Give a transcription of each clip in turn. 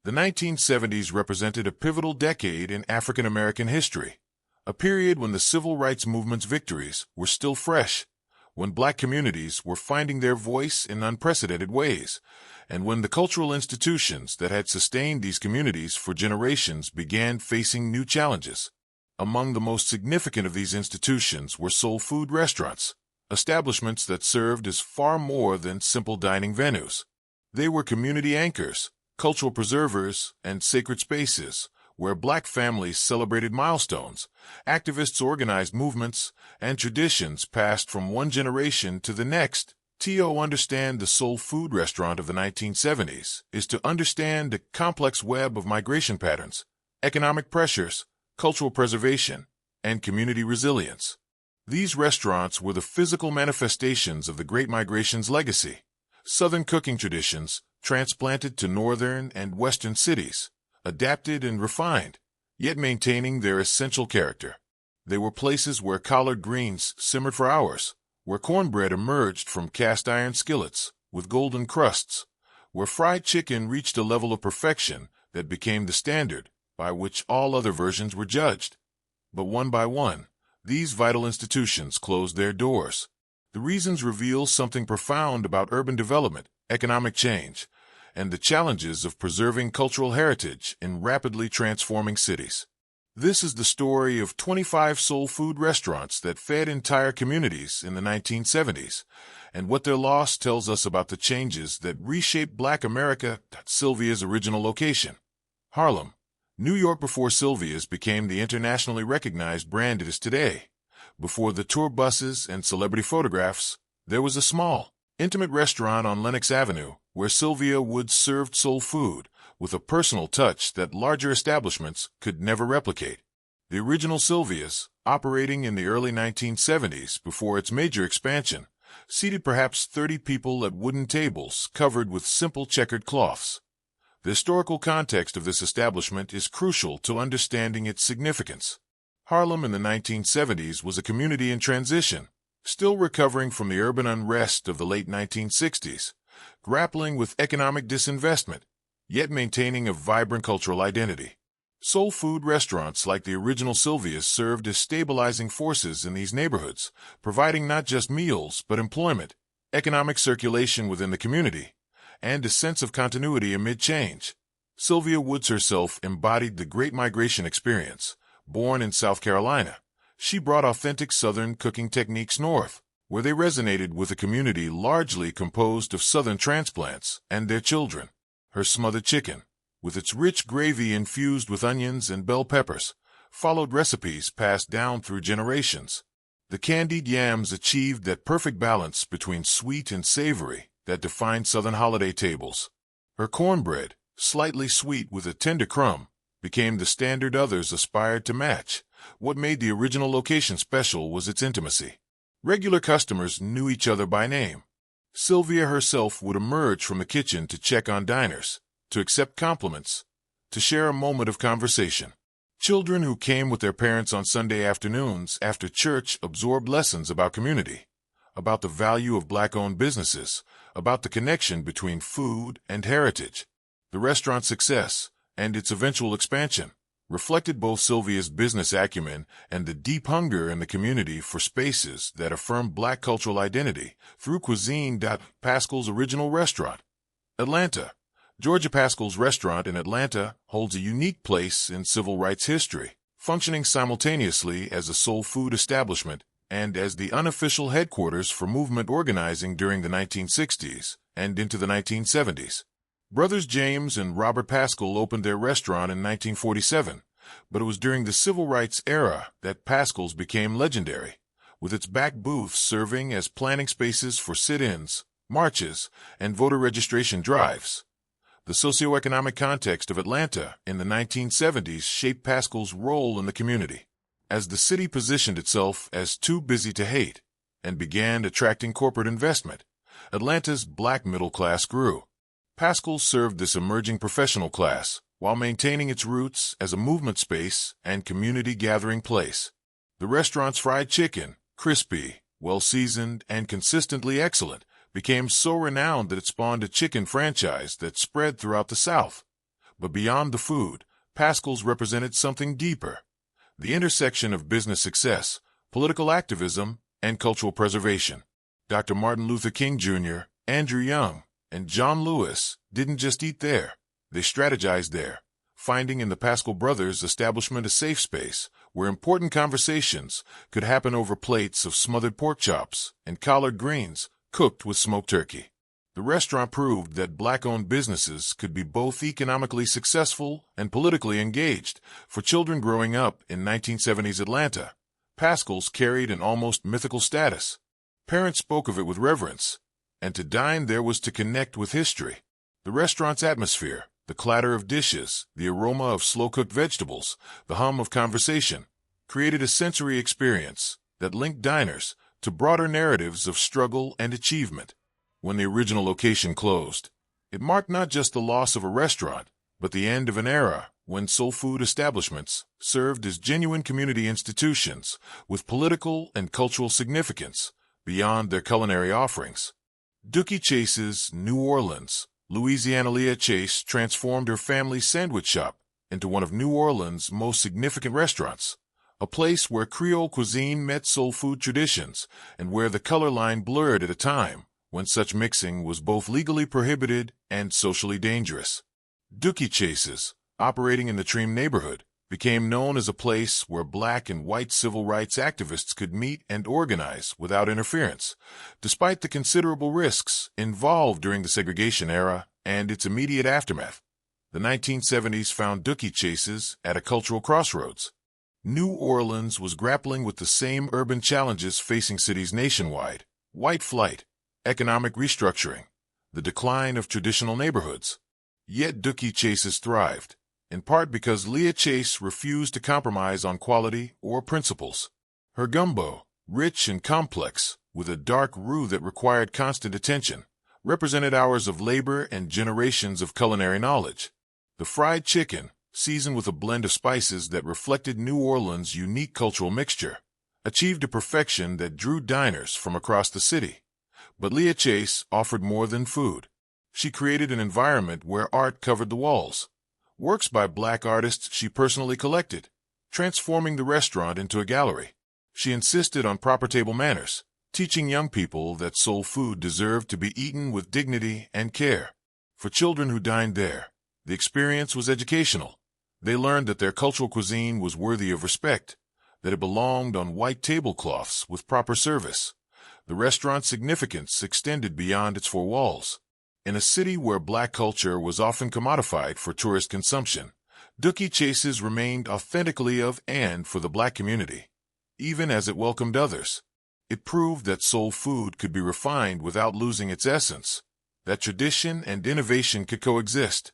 The 1970s represented a pivotal decade in African American history, a period when the civil rights movement's victories were still fresh, when black communities were finding their voice in unprecedented ways, and when the cultural institutions that had sustained these communities for generations began facing new challenges. Among the most significant of these institutions were soul food restaurants, establishments that served as far more than simple dining venues. They were community anchors, cultural preservers, and sacred spaces where black families celebrated milestones, activists organized movements, and traditions passed from one generation to the next. To understand the soul food restaurant of the 1970s is to understand the complex web of migration patterns, economic pressures, cultural preservation, and community resilience. These restaurants were the physical manifestations of the Great Migration's legacy, Southern cooking traditions transplanted to northern and western cities, adapted and refined, yet maintaining their essential character. They were places where collard greens simmered for hours, where cornbread emerged from cast-iron skillets with golden crusts, where fried chicken reached a level of perfection that became the standard by which all other versions were judged. But one by one, these vital institutions closed their doors. The reasons reveal something profound about urban development, economic change, and the challenges of preserving cultural heritage in rapidly transforming cities. This is the story of 25 soul food restaurants that fed entire communities in the 1970s, and what their loss tells us about the changes that reshaped Black America. Sylvia's original location. Harlem, New York, before Sylvia's became the internationally recognized brand it is today. Before the tour buses and celebrity photographs, there was a small, intimate restaurant on Lenox Avenue where Sylvia Woods served soul food with a personal touch that larger establishments could never replicate. The original Sylvia's, operating in the early 1970s before its major expansion, seated perhaps 30 people at wooden tables covered with simple checkered cloths. The historical context of this establishment is crucial to understanding its significance. Harlem in the 1970s was a community in transition, still recovering from the urban unrest of the late 1960s, grappling with economic disinvestment, yet maintaining a vibrant cultural identity. Soul food restaurants like the original Sylvia's served as stabilizing forces in these neighborhoods, providing not just meals but employment, economic circulation within the community, and a sense of continuity amid change. Sylvia Woods herself embodied the Great Migration experience. Born in South Carolina, she brought authentic Southern cooking techniques north, where they resonated with a community largely composed of Southern transplants and their children. Her smothered chicken, with its rich gravy infused with onions and bell peppers, followed recipes passed down through generations. The candied yams achieved that perfect balance between sweet and savory that defined Southern holiday tables. Her cornbread, slightly sweet with a tender crumb, became the standard others aspired to match. What made the original location special was its intimacy. Regular customers knew each other by name. Sylvia herself would emerge from the kitchen to check on diners, to accept compliments, to share a moment of conversation. Children who came with their parents on Sunday afternoons after church absorbed lessons about community, about the value of Black-owned businesses, about the connection between food and heritage. The restaurant's success, and its eventual expansion, reflected both Sylvia's business acumen and the deep hunger in the community for spaces that affirmed Black cultural identity through cuisine. Pascal's original restaurant. Atlanta. Georgia Pascal's restaurant in Atlanta holds a unique place in civil rights history, functioning simultaneously as a soul food establishment and as the unofficial headquarters for movement organizing during the 1960s and into the 1970s. Brothers James and Robert Pascal opened their restaurant in 1947, but it was during the civil rights era that Pascal's became legendary, with its back booths serving as planning spaces for sit-ins, marches, and voter registration drives. The socioeconomic context of Atlanta in the 1970s shaped Pascal's role in the community. As the city positioned itself as too busy to hate and began attracting corporate investment, Atlanta's Black middle class grew. Pascal's served this emerging professional class while maintaining its roots as a movement space and community gathering place. The restaurant's fried chicken, crispy, well-seasoned, and consistently excellent, became so renowned that it spawned a chicken franchise that spread throughout the South. But beyond the food, Pascal's represented something deeper: the intersection of business success, political activism, and cultural preservation. Dr. Martin Luther King Jr., Andrew Young, and John Lewis didn't just eat there, they strategized there, finding in the Pascal brothers' establishment a safe space where important conversations could happen over plates of smothered pork chops and collard greens cooked with smoked turkey. The restaurant proved that Black-owned businesses could be both economically successful and politically engaged. For children growing up in 1970s Atlanta, Pascal's carried an almost mythical status. Parents spoke of it with reverence, and to dine there was to connect with history. The restaurant's atmosphere, the clatter of dishes, the aroma of slow-cooked vegetables, the hum of conversation, created a sensory experience that linked diners to broader narratives of struggle and achievement. When the original location closed, it marked not just the loss of a restaurant, but the end of an era when soul food establishments served as genuine community institutions with political and cultural significance beyond their culinary offerings. Dooky Chase's New Orleans, Louisiana. Leah Chase transformed her family's sandwich shop into one of New Orleans' most significant restaurants, a place where Creole cuisine met soul food traditions and where the color line blurred at a time when such mixing was both legally prohibited and socially dangerous. Dooky Chase's, operating in the Treem neighborhood, became known as a place where Black and white civil rights activists could meet and organize without interference, despite the considerable risks involved during the segregation era and its immediate aftermath. The 1970s found Dooky Chase's at a cultural crossroads. New Orleans was grappling with the same urban challenges facing cities nationwide: white flight, economic restructuring, the decline of traditional neighborhoods. Yet Dooky Chase's thrived, in part because Leah Chase refused to compromise on quality or principles. Her gumbo, rich and complex, with a dark roux that required constant attention, represented hours of labor and generations of culinary knowledge. The fried chicken, seasoned with a blend of spices that reflected New Orleans' unique cultural mixture, achieved a perfection that drew diners from across the city. But Leah Chase offered more than food. She created an environment where art covered the walls. Works by Black artists she personally collected, transforming the restaurant into a gallery. She insisted on proper table manners, teaching young people that soul food deserved to be eaten with dignity and care. For children who dined there, the experience was educational. They learned that their cultural cuisine was worthy of respect, that it belonged on white tablecloths with proper service. The restaurant's significance extended beyond its four walls. In a city where Black culture was often commodified for tourist consumption, Dooky Chase's remained authentically of and for the Black community, even as it welcomed others. It proved that soul food could be refined without losing its essence, that tradition and innovation could coexist.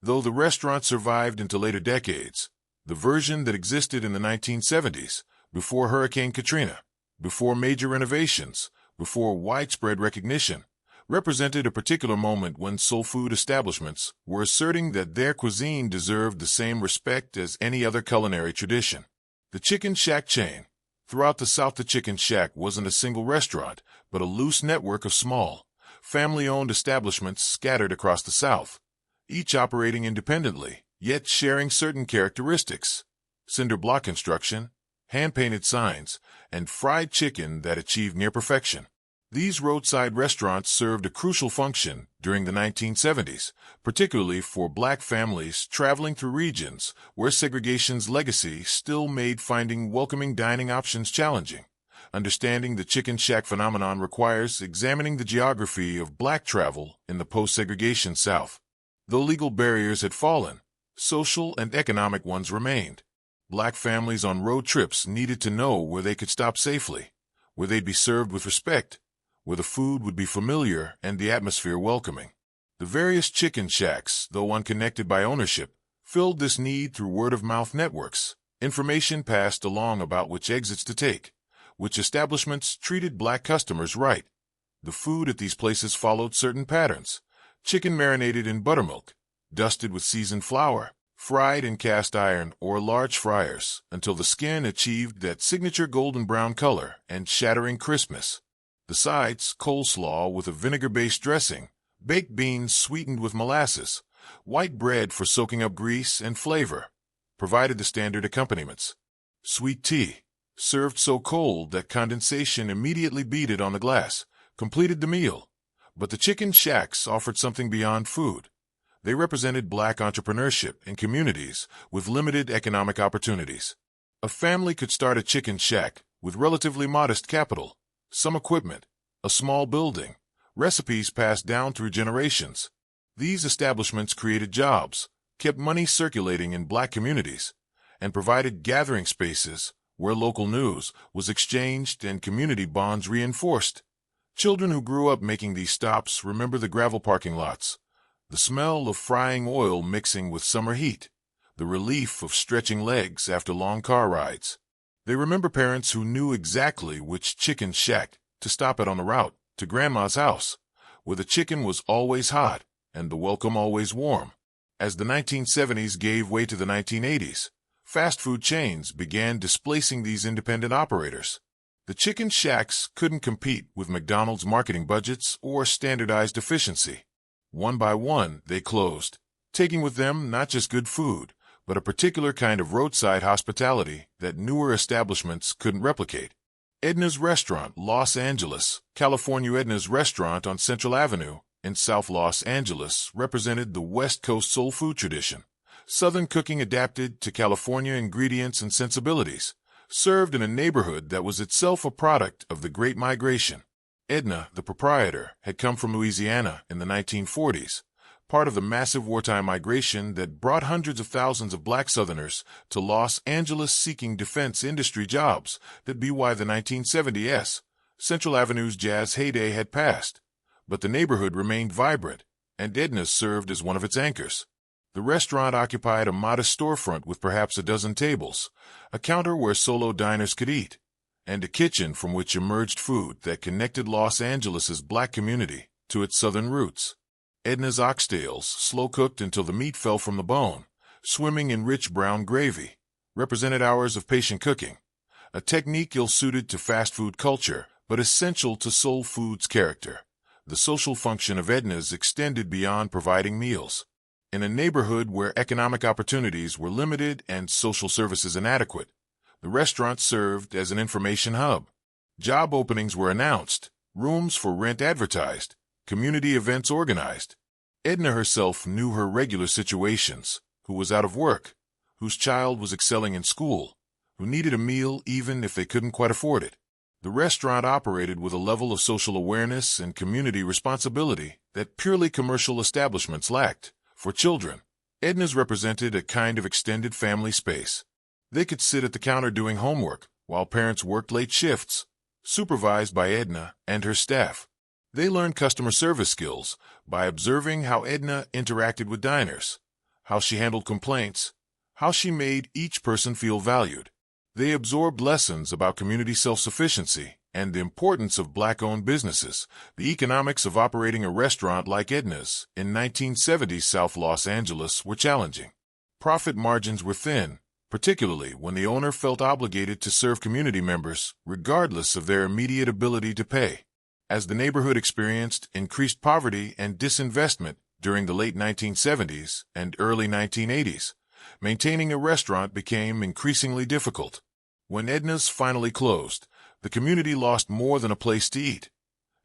Though the restaurant survived into later decades, the version that existed in the 1970s, before Hurricane Katrina, before major renovations, before widespread recognition, represented a particular moment when soul food establishments were asserting that their cuisine deserved the same respect as any other culinary tradition. The Chicken Shack chain. Throughout the South, the Chicken Shack wasn't a single restaurant, but a loose network of small, family-owned establishments scattered across the South, each operating independently, yet sharing certain characteristics: cinder block construction, hand-painted signs, and fried chicken that achieved near perfection. These roadside restaurants served a crucial function during the 1970s, particularly for Black families traveling through regions where segregation's legacy still made finding welcoming dining options challenging. Understanding the Chicken Shack phenomenon requires examining the geography of Black travel in the post-segregation South. Though legal barriers had fallen, social and economic ones remained. Black families on road trips needed to know where they could stop safely, where they'd be served with respect, where the food would be familiar and the atmosphere welcoming. The various chicken shacks, though unconnected by ownership, filled this need through word-of-mouth networks, information passed along about which exits to take, which establishments treated Black customers right. The food at these places followed certain patterns: chicken marinated in buttermilk, dusted with seasoned flour, fried in cast iron or large fryers until the skin achieved that signature golden brown color and shattering crispness. The sides, coleslaw with a vinegar-based dressing, baked beans sweetened with molasses, White bread for soaking up grease and flavor provided the standard accompaniments. Sweet tea, served so cold that condensation immediately beaded on the glass, completed the meal. But the chicken shacks offered something beyond food. They represented black entrepreneurship in communities with limited economic opportunities. A family could start a chicken shack with relatively modest capital, some equipment, a small building, recipes passed down through generations. These establishments created jobs, kept money circulating in black communities, and provided gathering spaces where local news was exchanged and community bonds reinforced. Children who grew up making these stops remember the gravel parking lots, the smell of frying oil mixing with summer heat, the relief of stretching legs after long car rides. They remember parents who knew exactly which chicken shack to stop at on the route to Grandma's house, where the chicken was always hot and the welcome always warm. As the 1970s gave way to the 1980s, fast food chains began displacing these independent operators. The chicken shacks couldn't compete with McDonald's marketing budgets or standardized efficiency. One by one, they closed, taking with them not just good food, but a particular kind of roadside hospitality that newer establishments couldn't replicate. Edna's Restaurant, Los Angeles, California. Edna's Restaurant on Central Avenue in South Los Angeles represented the West Coast soul food tradition. Southern cooking adapted to California ingredients and sensibilities, served in a neighborhood that was itself a product of the Great Migration. Edna, the proprietor, had come from Louisiana in the 1940s, part of the massive wartime migration that brought hundreds of thousands of black Southerners to Los Angeles seeking defense industry jobs. That'd be why the 1970s Central Avenue's jazz heyday had passed. But the neighborhood remained vibrant, and Edna's served as one of its anchors. The restaurant occupied a modest storefront with perhaps a dozen tables, a counter where solo diners could eat, and a kitchen from which emerged food that connected Los Angeles's black community to its southern roots. Edna's oxtails, slow-cooked until the meat fell from the bone, swimming in rich brown gravy, represented hours of patient cooking, a technique ill-suited to fast food culture but essential to soul food's character. The social function of Edna's extended beyond providing meals. In a neighborhood where economic opportunities were limited and social services inadequate, the restaurant served as an information hub. Job openings were announced, rooms for rent advertised, community events organized. Edna herself knew her regular situations, who was out of work, whose child was excelling in school, who needed a meal even if they couldn't quite afford it. The restaurant operated with a level of social awareness and community responsibility that purely commercial establishments lacked. For children, Edna's represented a kind of extended family space. They could sit at the counter doing homework while parents worked late shifts, supervised by Edna and her staff. They learned customer service skills by observing how Edna interacted with diners, how she handled complaints, how she made each person feel valued. They absorbed lessons about community self-sufficiency and the importance of black-owned businesses. The economics of operating a restaurant like Edna's in 1970s South Los Angeles were challenging. Profit margins were thin, particularly when the owner felt obligated to serve community members regardless of their immediate ability to pay. As the neighborhood experienced increased poverty and disinvestment during the late 1970s and early 1980s, maintaining a restaurant became increasingly difficult. When Edna's finally closed, the community lost more than a place to eat.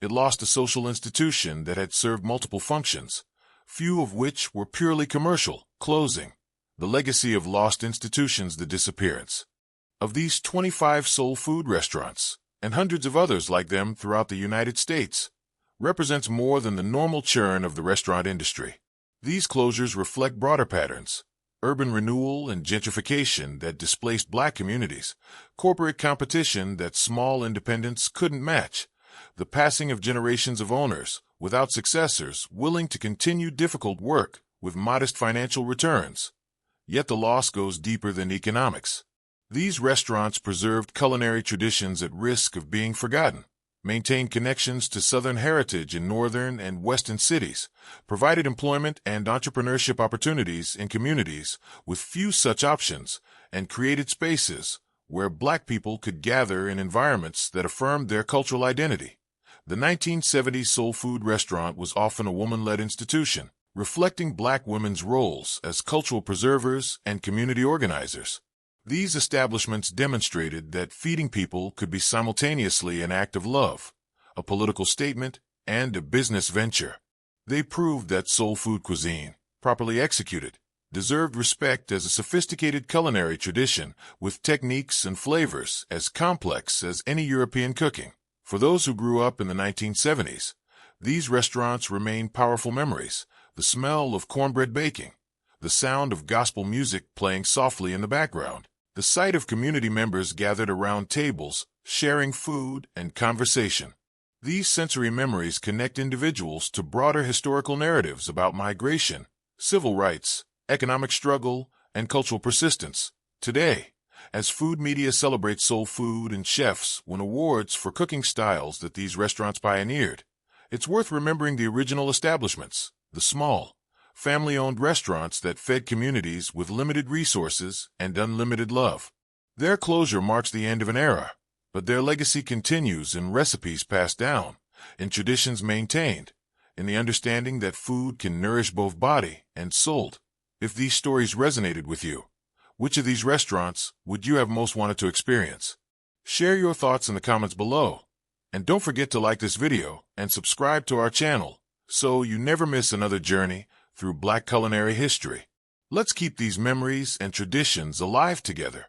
It lost a social institution that had served multiple functions, few of which were purely commercial. Closing, the legacy of lost institutions, the disappearance of these 25 soul food restaurants, and hundreds of others like them throughout the United States, represents more than the normal churn of the restaurant industry. These closures reflect broader patterns: urban renewal and gentrification that displaced black communities, corporate competition that small independents couldn't match, the passing of generations of owners without successors willing to continue difficult work with modest financial returns. Yet the loss goes deeper than economics. These restaurants preserved culinary traditions at risk of being forgotten, maintained connections to Southern heritage in northern and western cities, provided employment and entrepreneurship opportunities in communities with few such options, and created spaces where black people could gather in environments that affirmed their cultural identity. The 1970s soul food restaurant was often a woman-led institution, reflecting Black women's roles as cultural preservers and community organizers. These establishments demonstrated that feeding people could be simultaneously an act of love, a political statement, and a business venture. They proved that soul food cuisine, properly executed, deserved respect as a sophisticated culinary tradition with techniques and flavors as complex as any European cooking. For those who grew up in the 1970s, these restaurants remain powerful memories. The smell of cornbread baking, the sound of gospel music playing softly in the background, the sight of community members gathered around tables, sharing food and conversation. These sensory memories connect individuals to broader historical narratives about migration, civil rights, economic struggle, and cultural persistence. Today, as food media celebrates soul food and chefs win awards for cooking styles that these restaurants pioneered, it's worth remembering the original establishments, the small, family-owned restaurants that fed communities with limited resources and unlimited love. Their closure marks the end of an era, but their legacy continues in recipes passed down, in traditions maintained, in the understanding that food can nourish both body and soul. If these stories resonated with you, which of these restaurants would you have most wanted to experience? Share your thoughts in the comments below. And don't forget to like this video and subscribe to our channel so you never miss another journey through Black culinary history. Let's keep these memories and traditions alive together.